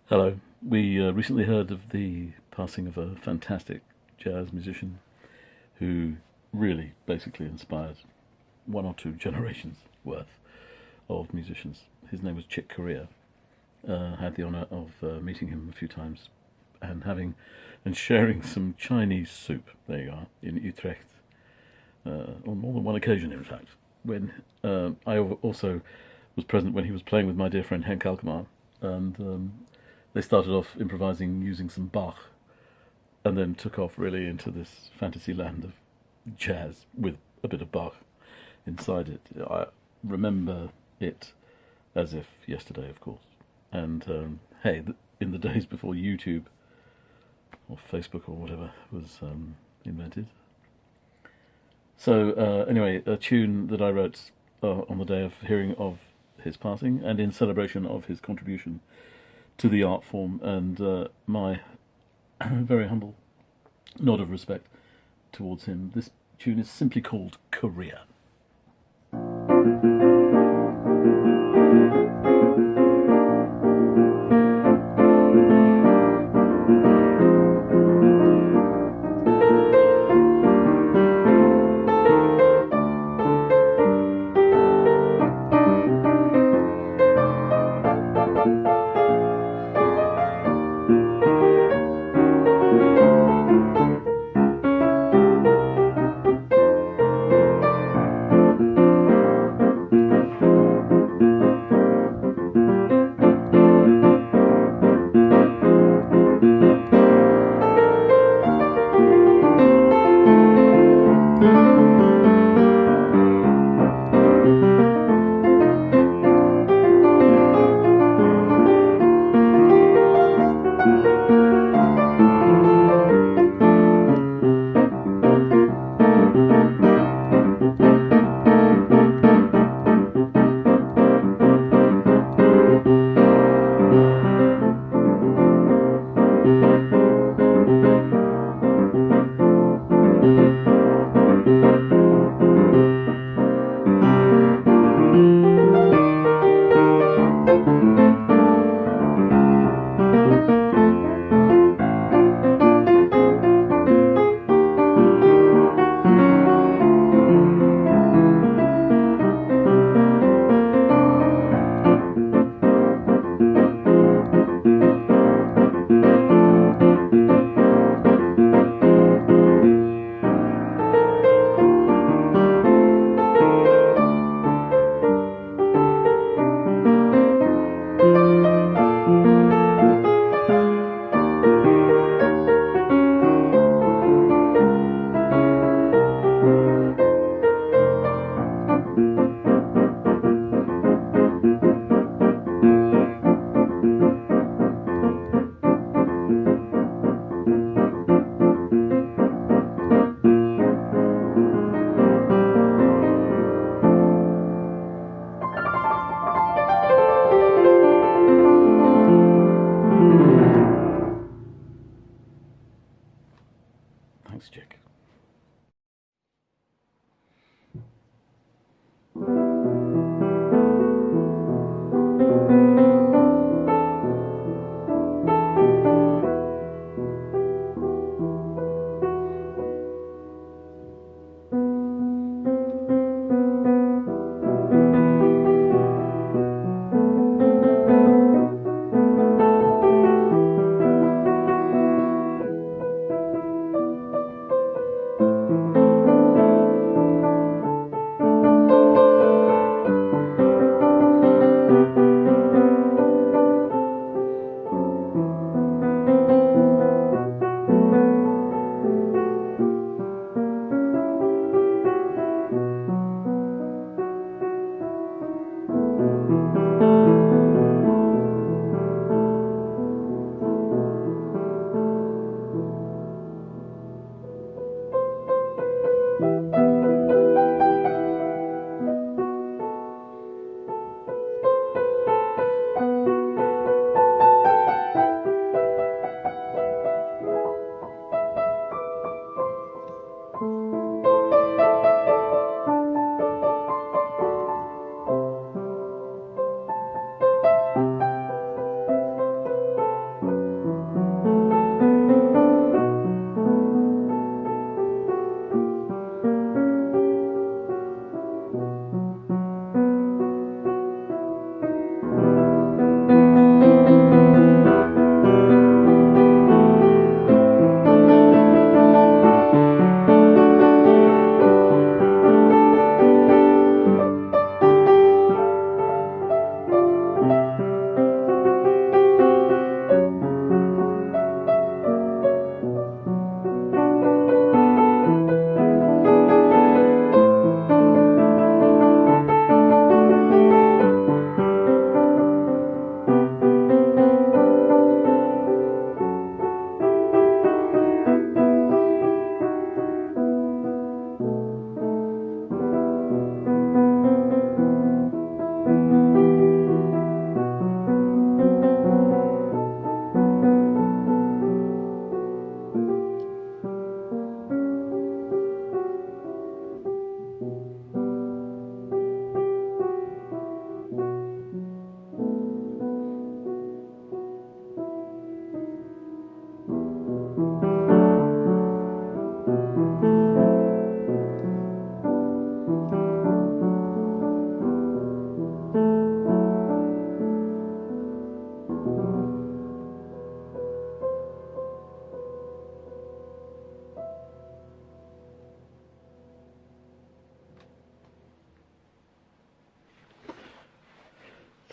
Hello. We recently heard of the passing of a fantastic jazz musician who really basically inspired one or two generations worth of musicians. His name was Chick Corea. Had the honour of meeting him a few times and sharing some Chinese soup. There you are in Utrecht on more than one occasion, in fact. When I also was present when he was playing with my dear friend Henk Alkmaar, and they started off improvising using some Bach, and then took off really into this fantasy land of jazz with a bit of Bach inside it. I remember it as if yesterday, of course. And hey, in the days before YouTube or Facebook or whatever was invented. So anyway, a tune that I wrote on the day of hearing of his passing, and in celebration of his contribution to the art form, and my very humble nod of respect towards him. This tune is simply called Korea.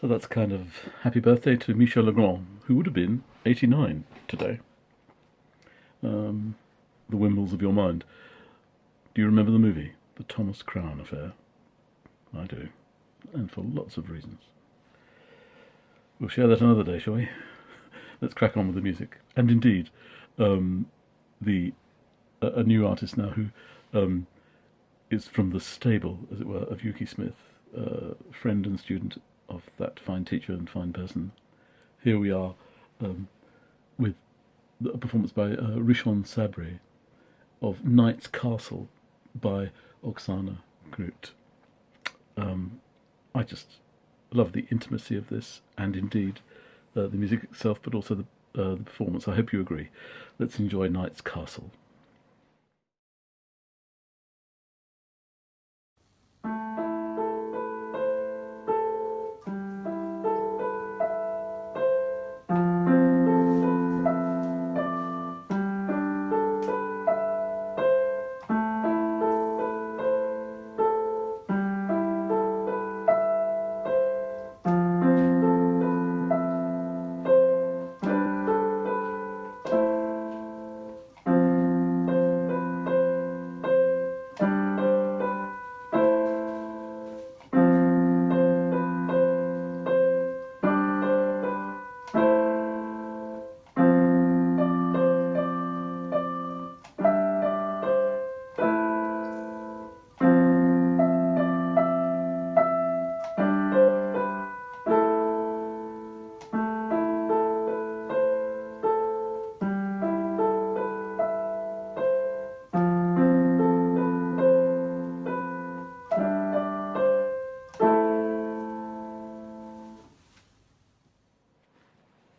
So that's kind of happy birthday to Michel Legrand, who would have been 89 today. The Windmills of Your Mind. Do you remember the movie, The Thomas Crown Affair? I do, and for lots of reasons. We'll share that another day, shall we? Let's crack on with the music. And indeed, a new artist now who is from the stable, as it were, of Yuki Smith, friend and student of that fine teacher and fine person. Here we are with a performance by Rishon Sabri of Knight's Castle by Oxana, Knut. I just love the intimacy of this, and indeed the music itself, but also the performance. I hope you agree. Let's enjoy Knight's Castle.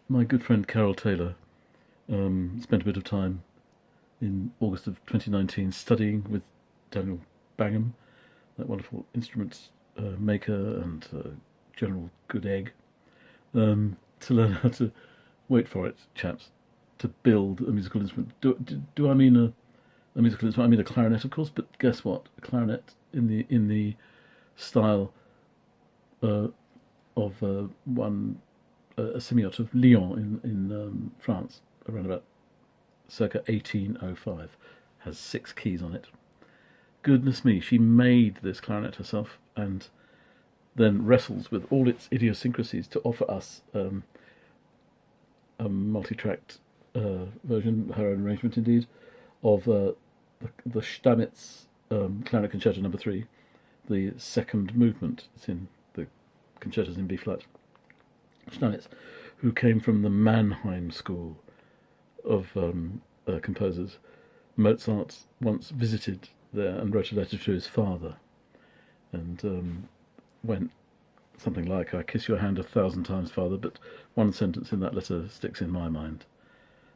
My good friend Carol Taylor spent a bit of time in August of 2019 studying with Daniel Bangham, that wonderful instruments maker and general good egg, to learn how to, wait for it, chaps, to build a musical instrument. Do I mean a musical instrument? I mean a clarinet, of course, but guess what? A clarinet in the style of a semiote of Lyon in France, around about circa 1805, has 6 keys on it. Goodness me, she made this clarinet herself, and then wrestles with all its idiosyncrasies to offer us a multi-tracked version, her own arrangement indeed, of the Stamitz Clarinet Concerto No. 3, the second movement. It's in the concertos in B flat. Stamitz, who came from the Mannheim school of composers. Mozart once visited there and wrote a letter to his father, and went something like, "I kiss your hand 1,000 times, father," but one sentence in that letter sticks in my mind,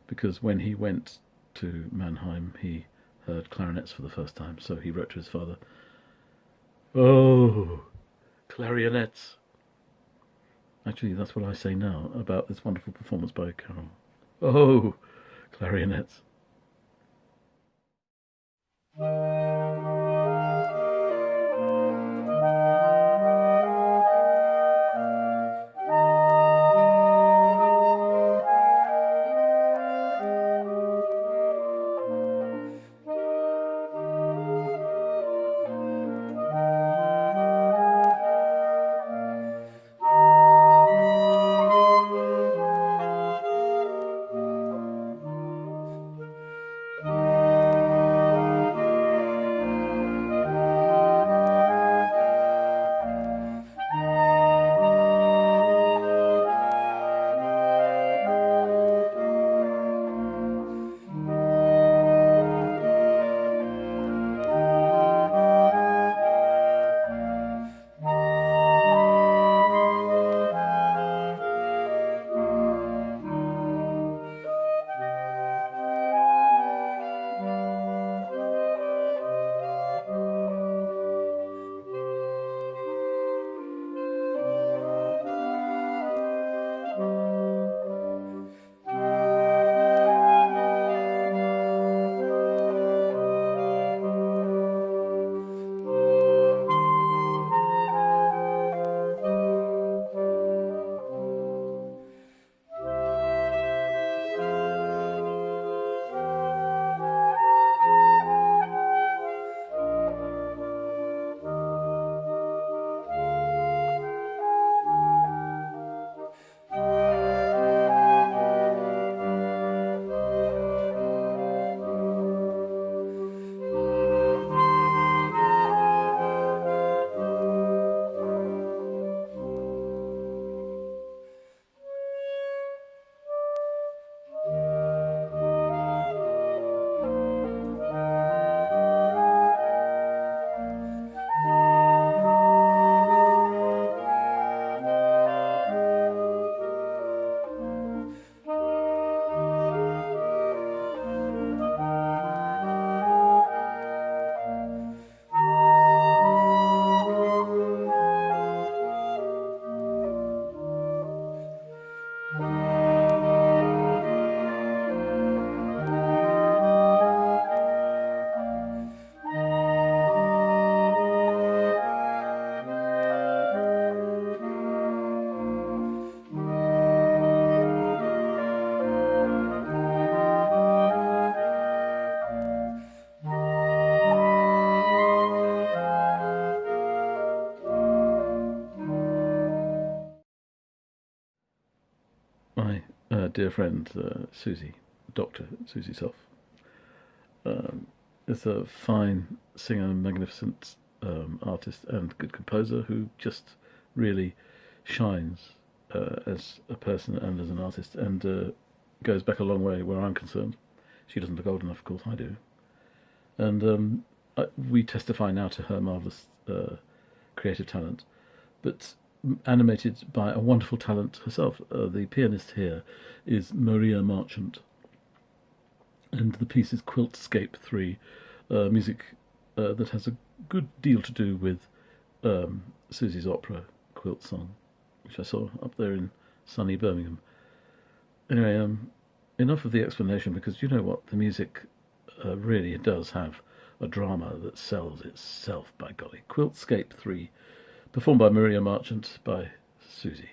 because when he went to Mannheim, he heard clarinets for the first time, so he wrote to his father, "Oh, clarionets." Actually, that's what I say now about this wonderful performance by Carol. Oh, clarionets. my dear friend Susie, Dr. Susie Self, is a fine singer, magnificent artist and good composer who just really shines as a person and as an artist, and goes back a long way where I'm concerned. She doesn't look old enough, of course, I do. And we testify now to her marvellous creative talent, but animated by a wonderful talent herself. The pianist here is Maria Marchant, and the piece is Quilt, Scape 3, music that has a good deal to do with Susie's opera, Quilt Song, which I saw up there in sunny Birmingham. Anyway, enough of the explanation, because you know what, the music really does have a drama that sells itself, by golly. Quilt, Scape 3, performed by Maria Marchant by Susie.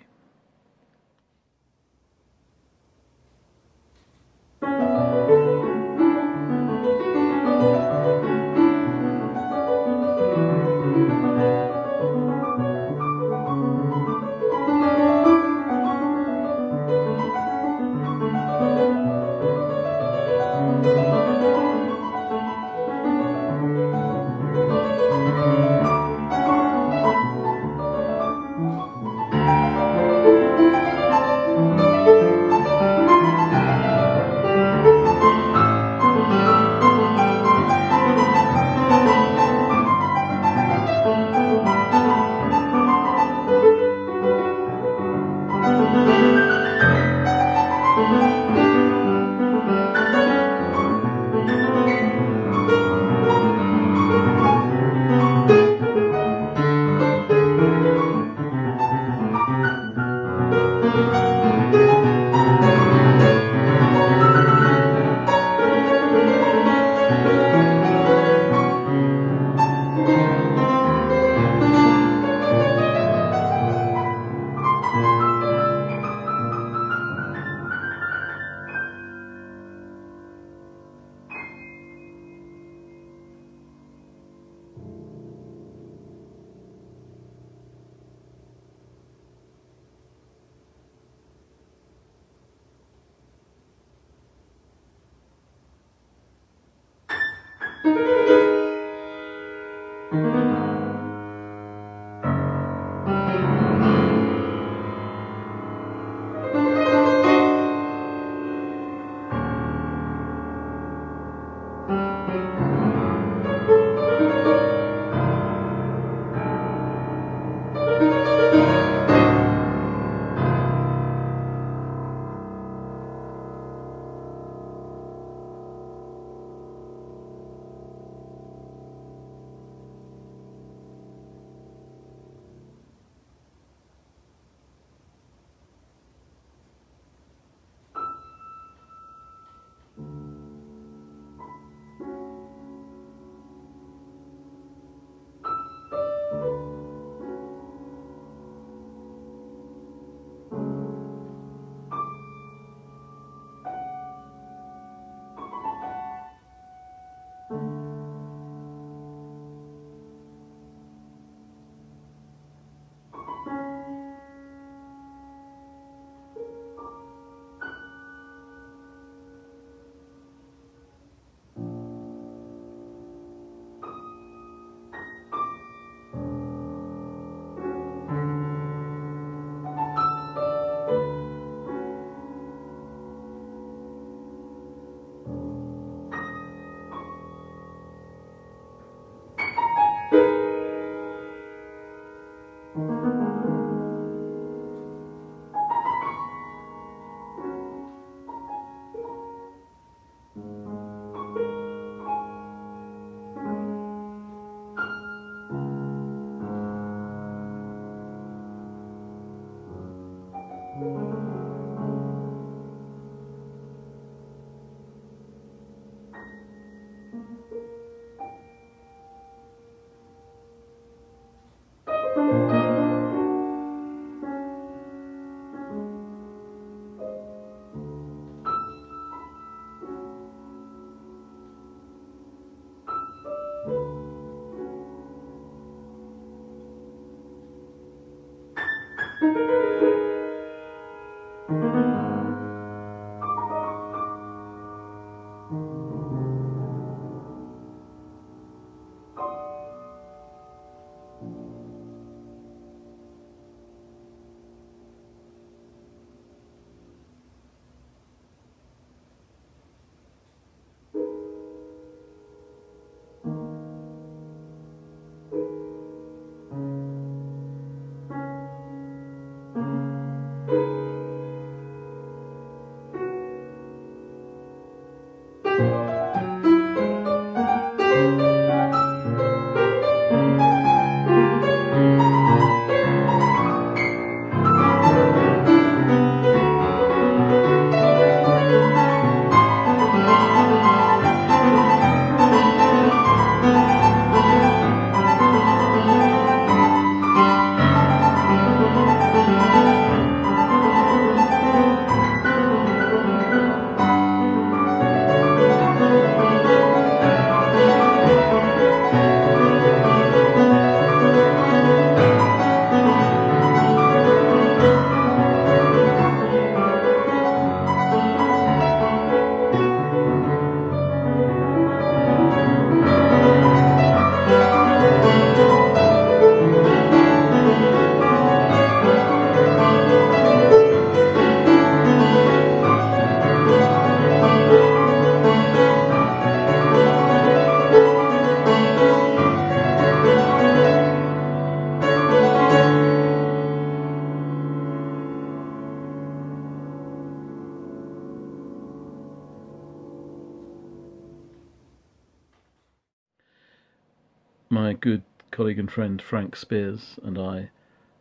my good colleague and friend Frank Spears and I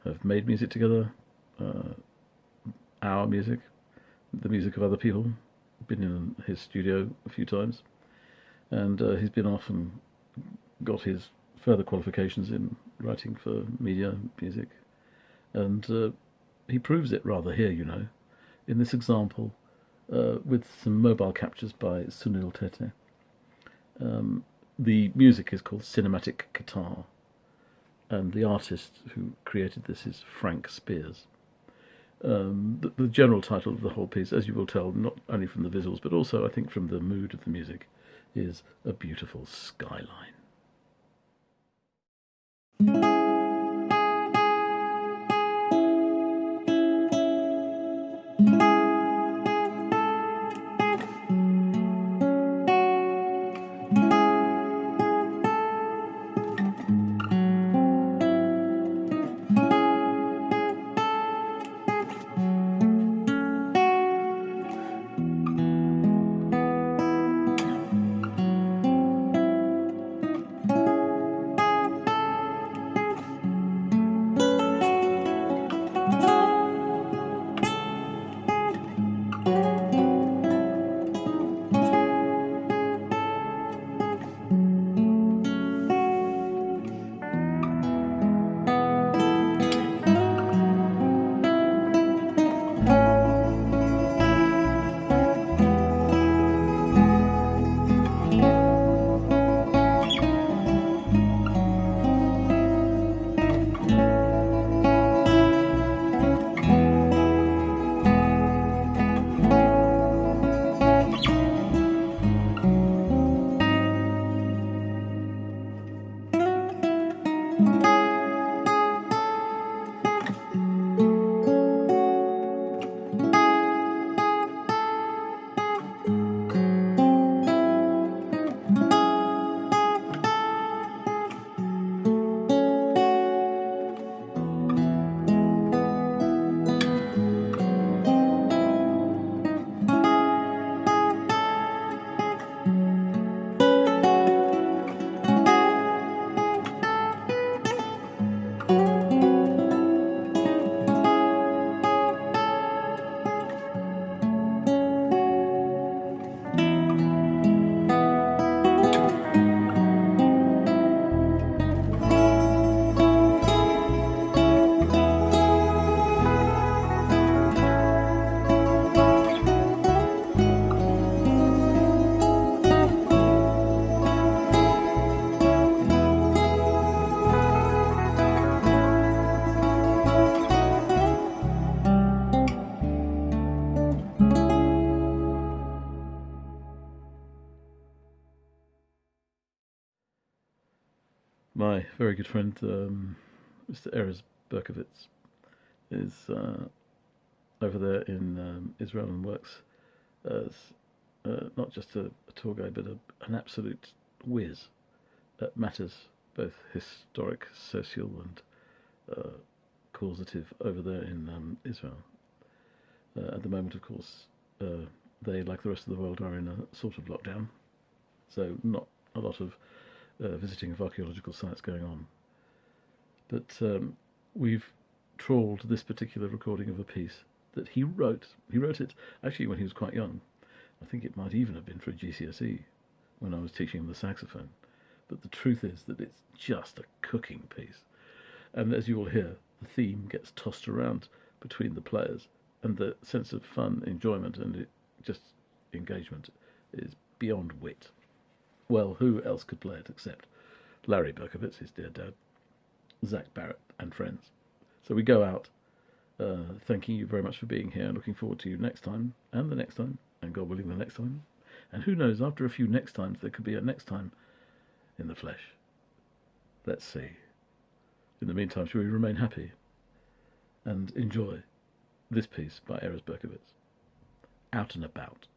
have made music together, our music, the music of other people. Been in his studio a few times, and he's been off and got his further qualifications in writing for media music, and he proves it rather here, in this example with some mobile captures by Sunil Tete. The music is called Cinematic Guitar, and the artist who created this is Frank Spears. The general title of the whole piece, as you will tell, not only from the visuals, but also, I think, from the mood of the music, is A Beautiful Skyline. My very good friend, Mr. Erez Berkovitz, is over there in Israel and works as not just a tour guide, but an absolute whiz at matters both historic, social, and causative over there in Israel. At the moment, of course, they, like the rest of the world, are in a sort of lockdown, so not a lot of visiting of archaeological sites going on. But we've trawled this particular recording of a piece that he wrote. He wrote it actually when he was quite young. I think it might even have been for a GCSE when I was teaching him the saxophone. But the truth is that it's just a cooking piece. And as you will hear, the theme gets tossed around between the players, and the sense of fun, enjoyment, and just engagement is beyond wit. Well, who else could play it except Larry Berkovitz, his dear dad, Zach Barrett, and friends. So we go out, thanking you very much for being here, looking forward to you next time, and the next time, and God willing the next time. And who knows, after a few next times, there could be a next time in the flesh. Let's see. In the meantime, shall we remain happy and enjoy this piece by Erez Berkovitz, Out and About.